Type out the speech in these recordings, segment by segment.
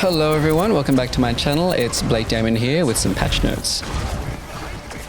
Hello everyone, welcome back to my channel. It's Blake Damon here with some patch notes.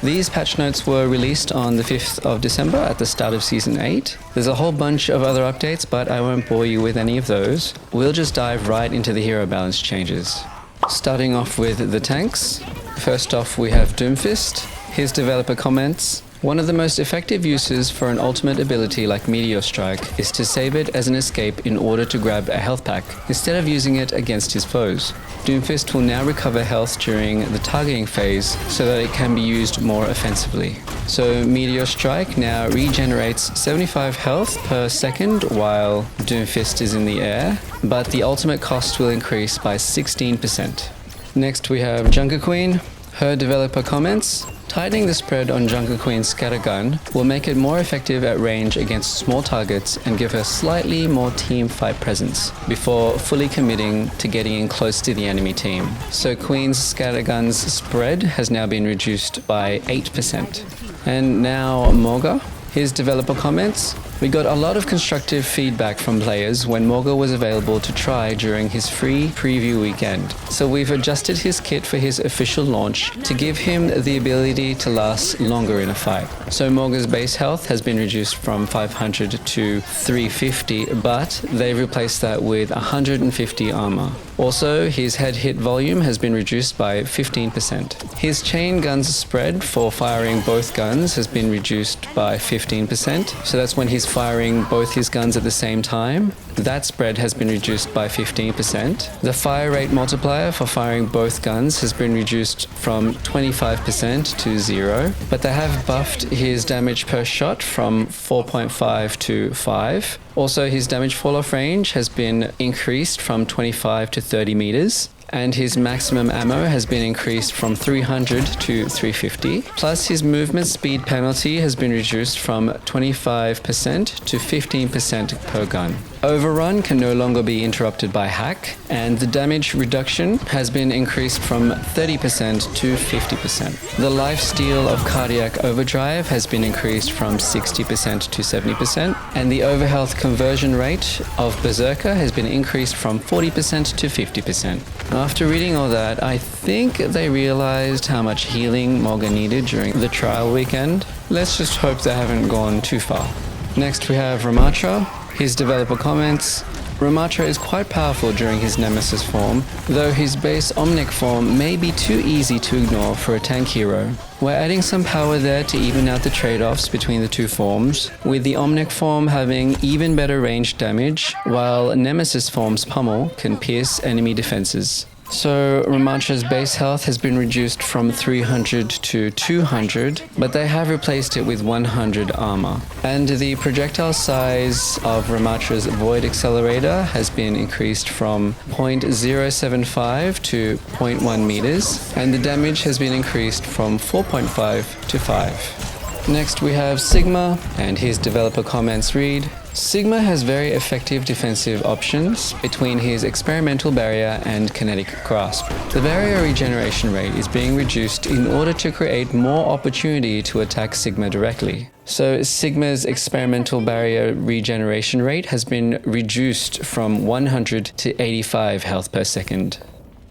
These patch notes were released on the 5th of December at the start of Season 8. There's a whole bunch of other updates, but I won't bore you with any of those. We'll just dive right into the hero balance changes. Starting off with the tanks. First off, we have Doomfist. His developer comments: one of the most effective uses for an ultimate ability like Meteor Strike is to save it as an escape in order to grab a health pack, instead of using it against his foes. Doomfist will now recover health during the targeting phase so that it can be used more offensively. So Meteor Strike now regenerates 75 health per second while Doomfist is in the air, but the ultimate cost will increase by 16%. Next we have Junker Queen. Her developer comments: tightening the spread on Junker Queen's scattergun will make it more effective at range against small targets and give her slightly more team fight presence before fully committing to getting in close to the enemy team. So Queen's scattergun's spread has now been reduced by 8%. And now Mauga. His developer comments: we got a lot of constructive feedback from players when Mauga was available to try during his free preview weekend. So we've adjusted his kit for his official launch to give him the ability to last longer in a fight. So Mauga's base health has been reduced from 500 to 350, but they've replaced that with 150 armor. Also, his head hit volume has been reduced by 15%. His chain gun's spread for firing both guns has been reduced by 15%, so that's when he's firing both his guns at the same time. That spread has been reduced by 15%. The fire rate multiplier for firing both guns has been reduced from 25% to 0, but they have buffed his damage per shot from 4.5 to 5. Also, his damage fall-off range has been increased from 25 to 30 meters, and his maximum ammo has been increased from 300 to 350. Plus, his movement speed penalty has been reduced from 25% to 15% per gun. Overrun can no longer be interrupted by hack, and the damage reduction has been increased from 30% to 50%. The lifesteal of Cardiac Overdrive has been increased from 60% to 70%, and the overhealth conversion rate of Berserker has been increased from 40% to 50%. After reading all that, I think they realized how much healing Mauga needed during the trial weekend. Let's just hope they haven't gone too far. Next we have Ramatra. His developer comments: Ramatra is quite powerful during his Nemesis form, though his base Omnic form may be too easy to ignore for a tank hero. We're adding some power there to even out the trade-offs between the two forms, with the Omnic form having even better range damage, while Nemesis form's pummel can pierce enemy defenses. So Ramatra's base health has been reduced from 300 to 200, but they have replaced it with 100 armor. And the projectile size of Ramatra's Void Accelerator has been increased from 0.075 to 0.1 meters, and the damage has been increased from 4.5 to 5. Next we have Sigma, and his developer comments read: Sigma has very effective defensive options between his experimental barrier and kinetic grasp. The barrier regeneration rate is being reduced in order to create more opportunity to attack Sigma directly. So Sigma's experimental barrier regeneration rate has been reduced from 100 to 85 health per second.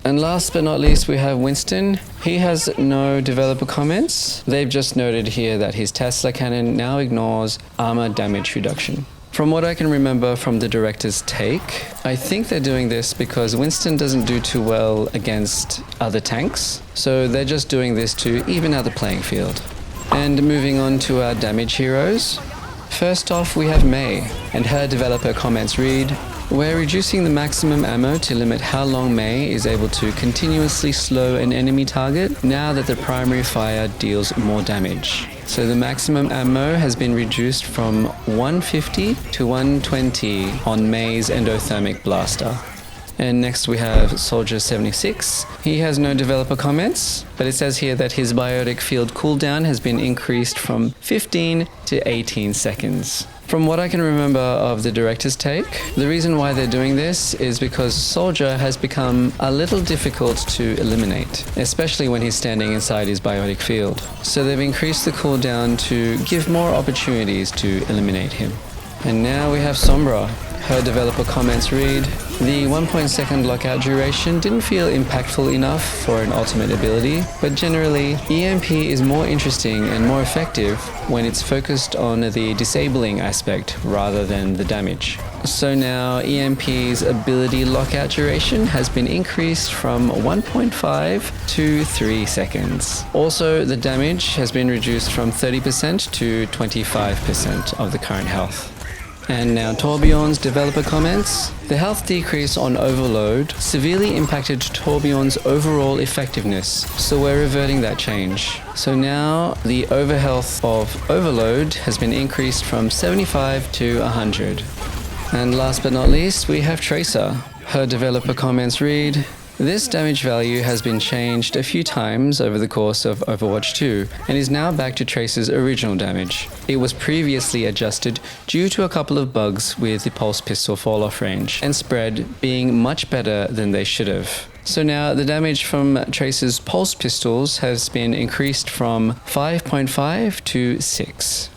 And last but not least, we have Winston. He has no developer comments. They've just noted here that his Tesla cannon now ignores armor damage reduction. From what I can remember from the director's take, I think they're doing this because Winston doesn't do too well against other tanks, so they're just doing this to even out the playing field. And moving on to our damage heroes. First off, we have Mei, and her developer comments read: we're reducing the maximum ammo to limit how long Mei is able to continuously slow an enemy target now that the primary fire deals more damage. So the maximum ammo has been reduced from 150 to 120 on Mei's endothermic blaster. And next we have Soldier 76. He has no developer comments, but it says here that his biotic field cooldown has been increased from 15 to 18 seconds. From what I can remember of the director's take, the reason why they're doing this is because Soldier has become a little difficult to eliminate, especially when he's standing inside his biotic field. So they've increased the cooldown to give more opportunities to eliminate him. And now we have Sombra. Her developer comments read, the 1.2 lockout duration didn't feel impactful enough for an ultimate ability, but generally, EMP is more interesting and more effective when it's focused on the disabling aspect rather than the damage. So now EMP's ability lockout duration has been increased from 1.5 to 3 seconds. Also, the damage has been reduced from 30% to 25% of the current health. And now Torbjorn's developer comments. The health decrease on Overload severely impacted Torbjorn's overall effectiveness, so we're reverting that change. So now the overhealth of Overload has been increased from 75 to 100. And last but not least, we have Tracer. Her developer comments read, this damage value has been changed a few times over the course of Overwatch 2 and is now back to Tracer's original damage. It was previously adjusted due to a couple of bugs with the pulse pistol fall-off range and spread being much better than they should have. So now the damage from Tracer's pulse pistols has been increased from 5.5 to 6.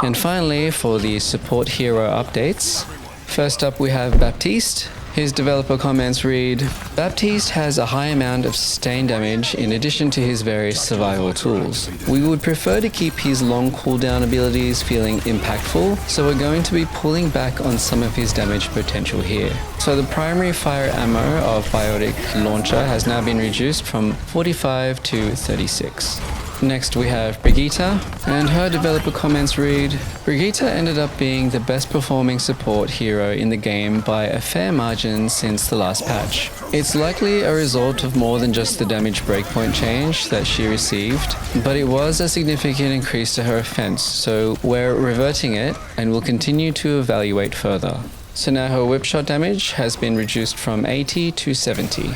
And finally, for the support hero updates, first up we have Baptiste. His developer comments read, Baptiste has a high amount of sustained damage in addition to his various survival tools. We would prefer to keep his long cooldown abilities feeling impactful, so we're going to be pulling back on some of his damage potential here. So the primary fire ammo of Biotic Launcher has now been reduced from 45 to 36. Next we have Brigitte, and her developer comments read, Brigitte ended up being the best performing support hero in the game by a fair margin since the last patch. It's likely a result of more than just the damage breakpoint change that she received, but it was a significant increase to her offense, so we're reverting it and will continue to evaluate further. So now her whip shot damage has been reduced from 80 to 70.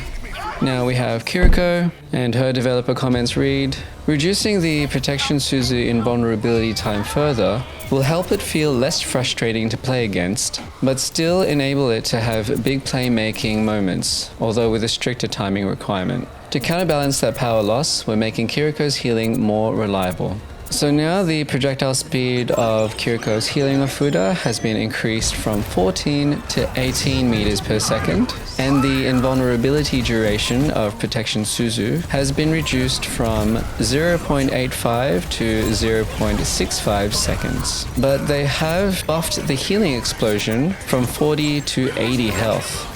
Now we have Kiriko, and her developer comments read, reducing the Protection Suzu invulnerability time further will help it feel less frustrating to play against, but still enable it to have big playmaking moments, although with a stricter timing requirement. To counterbalance that power loss, we're making Kiriko's healing more reliable. So now the projectile speed of Kiriko's healing of Fuda has been increased from 14 to 18 meters per second, and the invulnerability duration of Protection Suzu has been reduced from 0.85 to 0.65 seconds. But they have buffed the healing explosion from 40 to 80 health.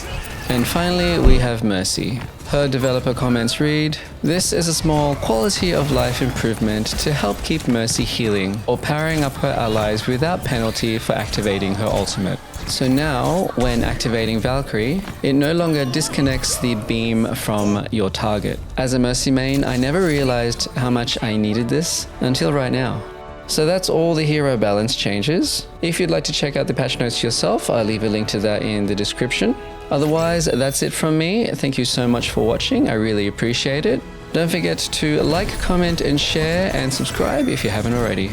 And finally, we have Mercy. Her developer comments read, this is a small quality of life improvement to help keep Mercy healing or powering up her allies without penalty for activating her ultimate. So now, when activating Valkyrie, it no longer disconnects the beam from your target. As a Mercy main, I never realized how much I needed this until right now. So that's all the hero balance changes. If you'd like to check out the patch notes yourself, I'll leave a link to that in the description. Otherwise, that's it from me. Thank you so much for watching. I really appreciate it. Don't forget to like, comment, and share, and subscribe if you haven't already.